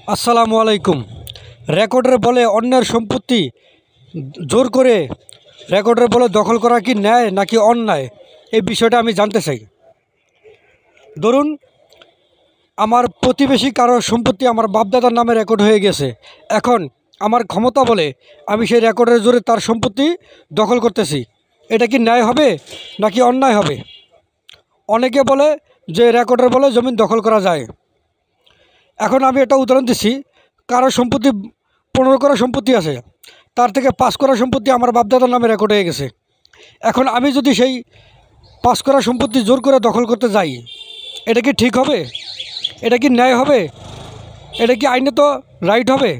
আসসালামু আলাইকুম। রেকর্ডের বলে অন্যের সম্পত্তি জোর করে রেকর্ডের বলে দখল করা কি ন্যায় নাকি অন্যায়, এই বিষয়টা আমি জানতে চাই। ধরুন, আমার প্রতিবেশী কারোর সম্পত্তি আমার বাপদাদার নামে রেকর্ড হয়ে গেছে। এখন আমার ক্ষমতা বলে আমি সেই রেকর্ডের জোরে তার সম্পত্তি দখল করতেছি। এটা কি ন্যায় হবে নাকি অন্যায় হবে? অনেকে বলে যে রেকর্ডের বলে জমিন দখল করা যায়। এখন আমি একটা উদাহরণ দিচ্ছি। কারো সম্পত্তি 15 করা সম্পত্তি আছে, তার থেকে 5 করা সম্পত্তি আমার বাপদাদার নামে রেকর্ড হয়ে গেছে। এখন আমি যদি সেই 5 করা সম্পত্তি জোর করে দখল করতে যাই, এটা কি ঠিক হবে? এটা কি ন্যায় হবে? এটা কি আইনে তো রাইট হবে?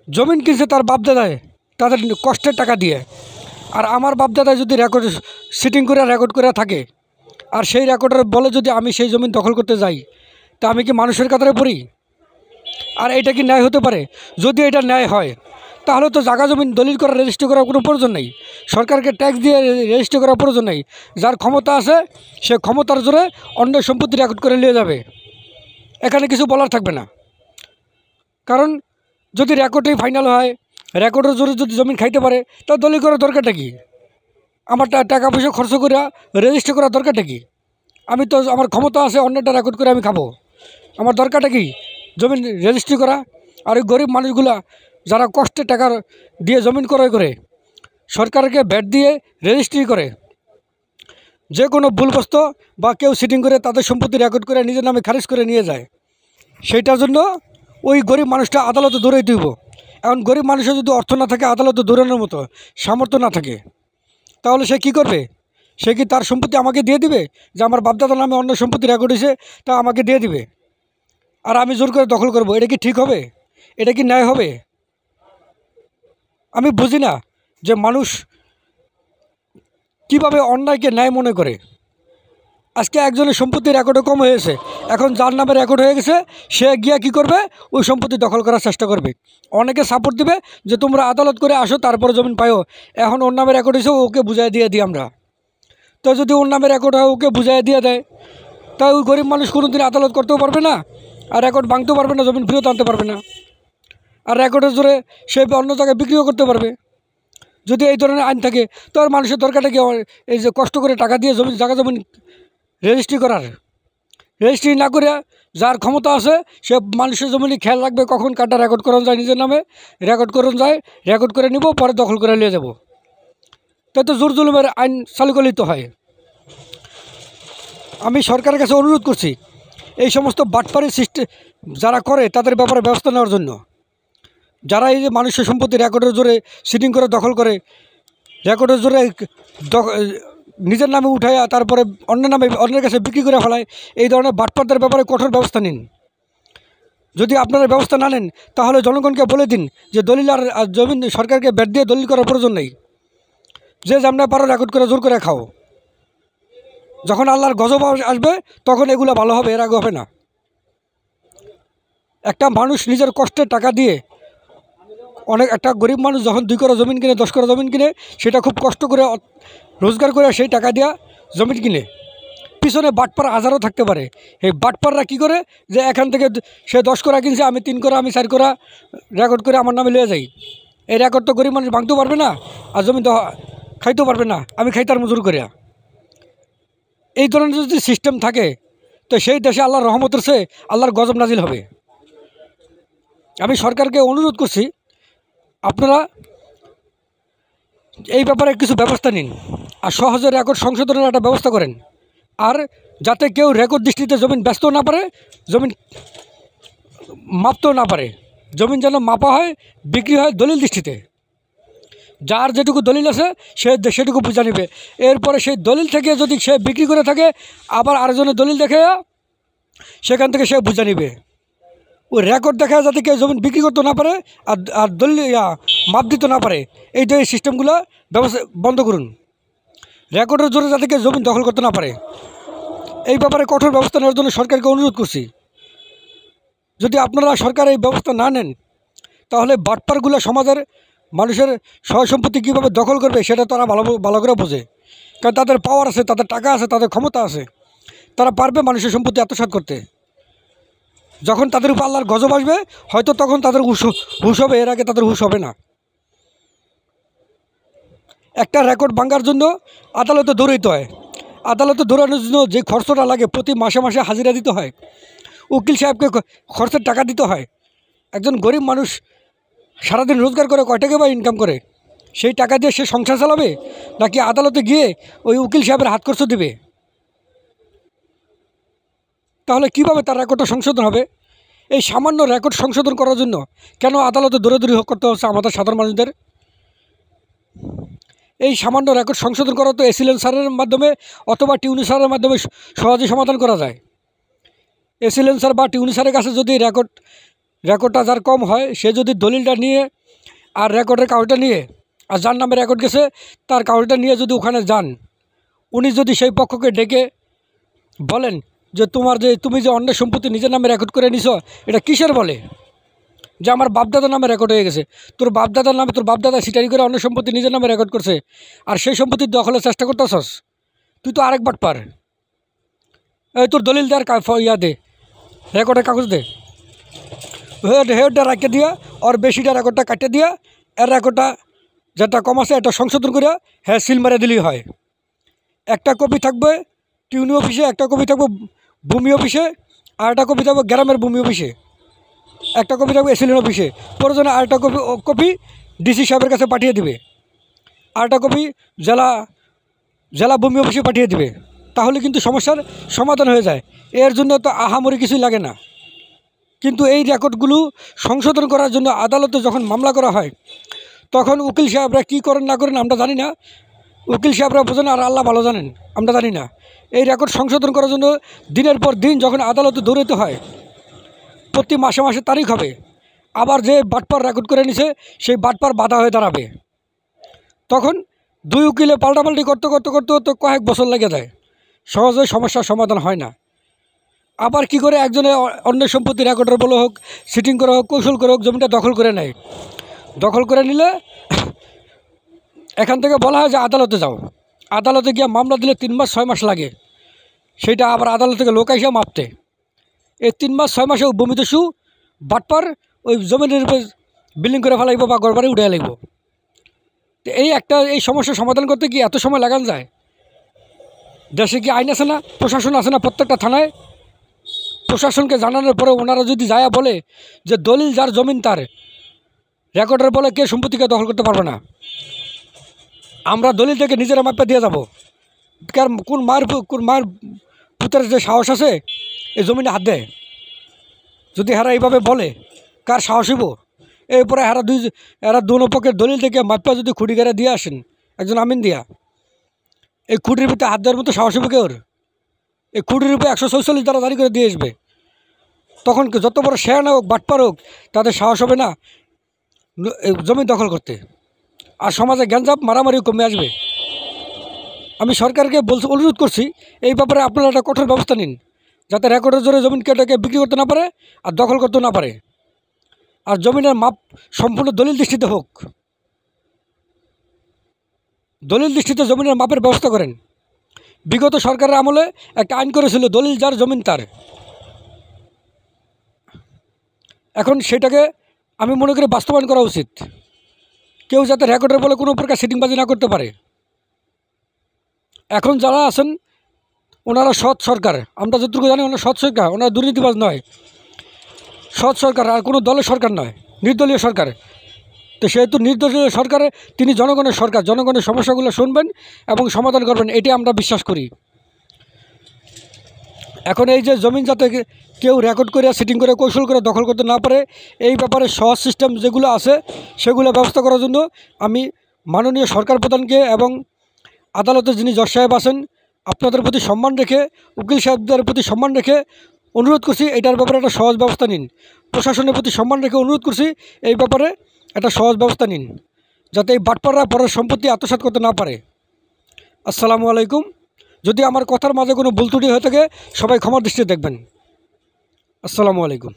জমিন কিনছে তার বাপদাদায় তাদের কষ্টের টাকা দিয়ে, আর আমার বাপদাদায় যদি রেকর্ড সিটিং করে রেকর্ড করে থাকে, আর সেই রেকর্ডের বলে যদি আমি সেই জমিন দখল করতে যাই, তা আমি কি মানুষের কাতারে পড়ি? আর এটা কি ন্যায় হতে পারে? যদি এটা ন্যায় হয়, তাহলে তো জায়গা জমিন দলিল করা রেজিস্ট্রি করার কোনো প্রয়োজন নেই। সরকারকে ট্যাক্স দিয়ে রেজিস্ট্রি করার প্রয়োজন নেই। যার ক্ষমতা আছে সে ক্ষমতার জোরে অন্যের সম্পত্তি রেকর্ড করে নিয়ে যাবে। এখানে কিছু বলার থাকবে না। কারণ যদি রেকর্ডেই ফাইনাল হয়, রেকর্ডের জোরে যদি জমিন খাইতে পারে, তা দলিল করার দরকারটা কি? আমার টাকা পয়সা খরচ করে রেজিস্ট্রি করার দরকারটা কি? আমি তো আমার ক্ষমতা আছে অন্যটা রেকর্ড করে আমি খাবো। আমার দরকারটা কি জমিন রেজিস্ট্রি করা? আর ওই গরিব মানুষগুলা যারা কষ্টে টাকা দিয়ে জমিন ক্রয় করে সরকারকে ভ্যাট দিয়ে রেজিস্ট্রি করে, যে কোনো ভুলবশত বা কেউ সিটিং করে তাদের সম্পত্তি রেকর্ড করে নিজের নামে খারিজ করে নিয়ে যায়, সেইটার জন্য ওই গরিব মানুষটা আদালতে দৌড়াই দিব। এখন গরিব মানুষের যদি অর্থ না থাকে, আদালতে দৌড়ানোর মতো সামর্থ্য না থাকে, তাহলে সে কী করবে? সে কি তার সম্পত্তি আমাকে দিয়ে দিবে? যে আমার বাপদাদার নামে অন্য সম্পত্তি রেকর্ড হয়েছে, তা আমাকে দিয়ে দিবে, আর আমি জোর করে দখল করব? এটা কি ঠিক হবে? এটা কি ন্যায় হবে? আমি বুঝি না যে মানুষ কিভাবে অন্যায়কে ন্যায় মনে করে। আজকে একজনের সম্পত্তি রেকর্ডে কম হয়েছে, এখন যার নামে রেকর্ড হয়ে গেছে সে গিয়া কী করবে? ওই সম্পত্তি দখল করার চেষ্টা করবে। অনেকে সাপোর্ট দিবে যে তোমরা আদালত করে আসো, তারপরে জমিন পাইও। এখন ওর নামে রেকর্ড হয়েছে, ওকে বুঝাই দিয়ে দিই আমরা। তো যদি ওর নামে রেকর্ড হয়, ওকে বুঝাই দিয়ে দেয়, তাই ওই গরিব মানুষ কোনো দিন আদালত করতেও পারবে না, আর রেকর্ড ভাঙতেও পারবে না, জমিন ফেরত আনতে পারবে না। আর রেকর্ডের জোরে সে অন্য জায়গায় বিক্রিও করতে পারবে। যদি এই ধরনের আইন থাকে, তো আর মানুষের দরকারটা কি এই যে কষ্ট করে টাকা দিয়ে জায়গা জমিন রেজিস্ট্রি করার? রেজিস্ট্রি না করে যার ক্ষমতা আছে সে মানুষের জমিনে খেয়াল রাখবে কখন কার্ডটা রেকর্ড করানো যায়, নিজের নামে রেকর্ড করানো যায়, রেকর্ড করে নিব, পরে দখল করে নিয়ে যাব। তাই তো জোর জুলুমের আইন চালু করলেই তো হয়। আমি সরকারের কাছে অনুরোধ করছি এই সমস্ত বাটপাড়ি সিস্টেম যারা করে তাদের ব্যাপারে ব্যবস্থা নেওয়ার জন্য। যারা এই যে মানুষের সম্পত্তি রেকর্ডের জোরে সিটিং করে দখল করে, রেকর্ডের জোরে নিজের নামে উঠাইয়া তারপরে অন্যের কাছে বিক্রি করে ফেলায়, এই ধরনের বাটপারদের ব্যাপারে কঠোর ব্যবস্থা নিন। যদি আপনারা ব্যবস্থা না নেন, তাহলে জনগণকে বলে দিন যে দলিল আর জমিন সরকারকে ভ্যাট দিয়ে দলিল করার প্রয়োজন নেই। যে যেমন পারো রেকর্ড করে জোর করে খাও। যখন আল্লাহর গজব আসবে তখন এগুলো ভালো হবে, এর আগে হবে না। একটা মানুষ নিজের কষ্টের টাকা দিয়ে, একটা গরিব মানুষ যখন 2 করা জমিন কিনে, 10 করা জমিন কিনে, সেটা খুব কষ্ট করে রোজগার করে সেই টাকা দিয়া জমিন কিনে, পিছনে বাটপার হাজারও থাকতে পারে। এই বাটপাররা কী করে? যে এখান থেকে সে 10 করা কিনছে, আমি 3 করা, আমি 4 করা রেকর্ড করে আমার নামে লিয়ে যাই। এই রেকর্ড তো গরিব মানুষ ভাঙতেও পারবে না, আর জমিন তো খাইতেও পারবে না, আমি খাইতার মজুর করিয়া। এই ধরনের যদি সিস্টেম থাকে, তো সেই দেশে আল্লাহর রহমতের চেয়ে আল্লাহর গজব নাজিল হবে। আমি সরকারকে অনুরোধ করছি, আপনারা এই ব্যাপারে কিছু ব্যবস্থা নিন, আর সহজে রেকর্ড সংশোধনের একটা ব্যবস্থা করেন। আর যাতে কেউ রেকর্ড দৃষ্টিতে জমিন বেচতেও না পারে, জমিন মাপতেও না পারে। জমিন যেন মাপা হয়, বিক্রি হয় দলিল দৃষ্টিতে। যার যেটুকু দলিল আছে সে সেটুকু বুঝে নেবে। এরপরে সেই দলিল থেকে যদি সে বিক্রি করে থাকে, আবার আরেকজনের দলিল দেখে সেখান থেকে সে বুঝে নেবে। ওই রেকর্ড দেখা যাতে কেউ জমিন বিক্রি করতে না পারে, আর দলিল মাপ দিতে না পারে, এই সিস্টেমগুলো ব্যবস্থা বন্ধ করুন। রেকর্ডের জোরে যাতে কেউ জমিন দখল করতে না পারে, এই ব্যাপারে কঠোর ব্যবস্থা নেওয়ার জন্য সরকারকে অনুরোধ করছি। যদি আপনারা সরকার এই ব্যবস্থা না নেন, তাহলে বাটপারগুলো সমাজের মানুষের সয় সম্পত্তি কীভাবে দখল করবে সেটা তারা ভালো করে বোঝে। কারণ তাদের পাওয়ার আছে, তাদের টাকা আছে, তাদের ক্ষমতা আছে, তারা পারবে মানুষের সম্পত্তি আত্মসাৎ করতে। যখন তাদের উপর আল্লাহর গজব আসবে হয়তো তখন তাদের হুঁশ হবে, এর আগে তাদের হুঁশ হবে না। একটা রেকর্ড ভাঙার জন্য আদালতে দৌড়াইতে হয়। আদালতে দৌড়ানোর জন্য যে খরচটা লাগে প্রতি মাসে মাসে হাজিরা দিতে হয়, উকিল সাহেবকে খরচের টাকা দিতে হয়। একজন গরিব মানুষ সারাদিন রোজগার করে কয় টাকা বা ইনকাম করে? সেই টাকা দিয়ে সে সংসার চালাবে, নাকি আদালতে গিয়ে ওই উকিল সাহেবের হাত খরচ দেবে? তাহলে কীভাবে তার রেকর্ডটা সংশোধন হবে? এই সামান্য রেকর্ড সংশোধন করার জন্য কেন আদালতে দৌড়াদৌড়ি করতে হচ্ছে আমাদের সাধারণ মানুষদের? এই সামান্য রেকর্ড সংশোধন করা তো এসিলেন স্যারের মাধ্যমে অথবা টিউনি স্যারের মাধ্যমে সহজেই সমাধান করা যায়। এসিলেন স্যার বা টিউনি স্যারের কাছে যদি রেকর্ডটা যার কম হয়, সে যদি দলিলটা নিয়ে আর রেকর্ডের কাগজটা নিয়ে আর যার নামে রেকর্ড গেছে তার কাগজটা নিয়ে যদি ওখানে যান, উনি যদি সেই পক্ষকে ডেকে বলেন যে তুমি যে অন্যের সম্পত্তি নিজের নামে রেকর্ড করে নিছ, এটা কিসের বলে? যে আমার বাপদাদার নামে রেকর্ড হয়ে গেছে। তোর বাপদাদার নামে তোর বাপদাদা সিটারি করে অন্য সম্পত্তি নিজের নামে রেকর্ড করছে, আর সেই সম্পত্তির দখলের চেষ্টা করতেছস, তুই তো আরেক বাটপার। এই তোর দলিল দেওয়ার ইয়া দে, রেকর্ডের কাগজ দে। হেডটা রাখতে দিয়া আর বেশিটা রেকর্ডটা কাটতে দিয়া এর রেকর্ডটা যেটা কম আছে এটা সংশোধন করে হ্যাঁ সিল মারে দিলেই হয়। একটা কপি থাকবে টিউনি অফিসে, একটা কপি থাকবে ভূমি অফিসে, আর একটা কপি থাকবে গ্রামের ভূমি অফিসে, একটা কপি থাকবে এসিলেন অফিসে। প্রয়োজনে আরেকটা কপি ডিসি সাহেবের কাছে পাঠিয়ে দিবে, আরেকটা কপি জেলা ভূমি অফিসে পাঠিয়ে দিবে। তাহলে কিন্তু সমস্যার সমাধান হয়ে যায়। এর জন্য তো আহামরি কিছুই লাগে না। কিন্তু এই রেকর্ডগুলো সংশোধন করার জন্য আদালতে যখন মামলা করা হয়, তখন উকিল সাহেবরা কী করেন না করেন আমরা জানি না। উকিল সাহেবরা বোঝেন আর আল্লাহ ভালো জানেন, আমরা জানি না। এই রেকর্ড সংশোধন করার জন্য দিনের পর দিন যখন আদালতে দৌড়াতে হয়, প্রতি মাসে মাসে তারিখ হবে, আবার যে বাটপার রেকর্ড করে নিছে সেই বাটপার বাধা হয়ে দাঁড়াবে। তখন দুই উকিলে পাল্টাপাল্টি করতে করতে করতে করতে কয়েক বছর লেগে যায়, সহজে সমস্যার সমাধান হয় না। আবার কি করে একজনে অন্যের সম্পত্তি রেকর্ডের বলে হোক, সিটিং করে হোক, কৌশল করে হোক জমিটা দখল করে নেয়। দখল করে নিলে এখান থেকে বলা হয় যে আদালতে যাও। আদালতে গিয়ে মামলা দিলে 3 মাস 6 মাস লাগে, সেইটা আবার আদালত থেকে লোক এসে মাপতে। এই 3 মাস 6 মাসে ভূমিদস্যু বাটপার ওই জমিনের উপর বিল্ডিং করে ফেলাইব বা ঘরবাড়ি উঠে লাগব। তো এই সমস্যার সমাধান করতে কি এত সময় লাগান যায়? দেশে কি আইন আছে না, প্রশাসন আছে না? প্রত্যেকটা থানায় প্রশাসনকে জানানোর পরে ওনারা যদি যায় বলে যে দলিল যার জমিন তার, রেকর্ডের বলে কে সম্পত্তিকে দখল করতে পারবে না, আমরা দলিল থেকে নিজেরা মাপে দিয়ে যাব। কার কোন মায়ের পুতের যে সাহস আছে এই জমিনে হাত দেয়? যদি হারা এইভাবে বলে কার সাহস হইব? এরপরে এরা দু পক্ষের দলিল থেকে মাপা যদি খুঁটি গাড়া দিয়ে আসেন একজন আমিন দিয়া, এই খুঁটির ভিতরে হাত দেওয়ার মতো সাহস হইব কেউ? এই খুঁটির উপরে 146 দ্বারা জারি করে দিয়ে আসবে। তখন যত বড় শেয়ার না হোক, বাটপার হোক, তাদের সাহস হবে না জমি দখল করতে। আর সমাজে গ্যাঞ্জাম মারামারিও কমে আসবে। আমি সরকারকে অনুরোধ করছি এই ব্যাপারে আপনারা একটা কঠোর ব্যবস্থা নিন, যাতে রেকর্ডের জোরে জমিন কেটে বিক্রি করতে না পারে আর দখল করতে না পারে। আর জমিনের মাপ সম্পূর্ণ দলিল দৃষ্টিতে হোক, দলিল দৃষ্টিতে জমিনের মাপের ব্যবস্থা করেন। বিগত সরকারের আমলে একটা আইন করেছিল দলিল যার জমিন তার। এখন সেটাকে আমি মনে করি বাস্তবায়ন করা উচিত। কেউ যাতে রেকর্ডের বলে কোনো প্রকার সিটিংবাজি না করতে পারে। এখন যারা আছেন ওনারা সৎ সরকার, আমরা যতটুকু জানি ওনারা সৎ সরকার, ওনারা দুর্নীতিবাজ নয়, সৎ সরকার, আর কোনো দলের সরকার নয়, নির্দলীয় সরকার। তো সেহেতু নির্দলীয় সরকারে তিনি জনগণের সরকার, জনগণের সমস্যাগুলো শুনবেন এবং সমাধান করবেন, এটি আমরা বিশ্বাস করি। এখন এই যে জমিন যাতে কেউ রেকর্ড করে সিটিং করে কৌশল করে দখল করতে না পারে, এই ব্যাপারে সহজ সিস্টেম যেগুলো আছে সেগুলো ব্যবস্থা করার জন্য আমি মাননীয় সরকার প্রধানকে এবং আদালতে যিনি জজ সাহেব আছেন আপনাদের প্রতি সম্মান রেখে, উকিল সাহেবদের প্রতি সম্মান রেখে অনুরোধ করছি এটার ব্যাপারে একটা সহজ ব্যবস্থা নিন। প্রশাসনের প্রতি সম্মান রেখে অনুরোধ করছি এই ব্যাপারে একটা সহজ ব্যবস্থা নিন, যাতে এই বাটপাররা পরের সম্পত্তি আত্মসাৎ করতে না পারে। আসসালামু আলাইকুম। যদি আমার কথার মাঝে কোনো ভুল ত্রুটি হয়ে থাকে সবাই ক্ষমার দৃষ্টিতে দেখবেন। আসসালামু আলাইকুম।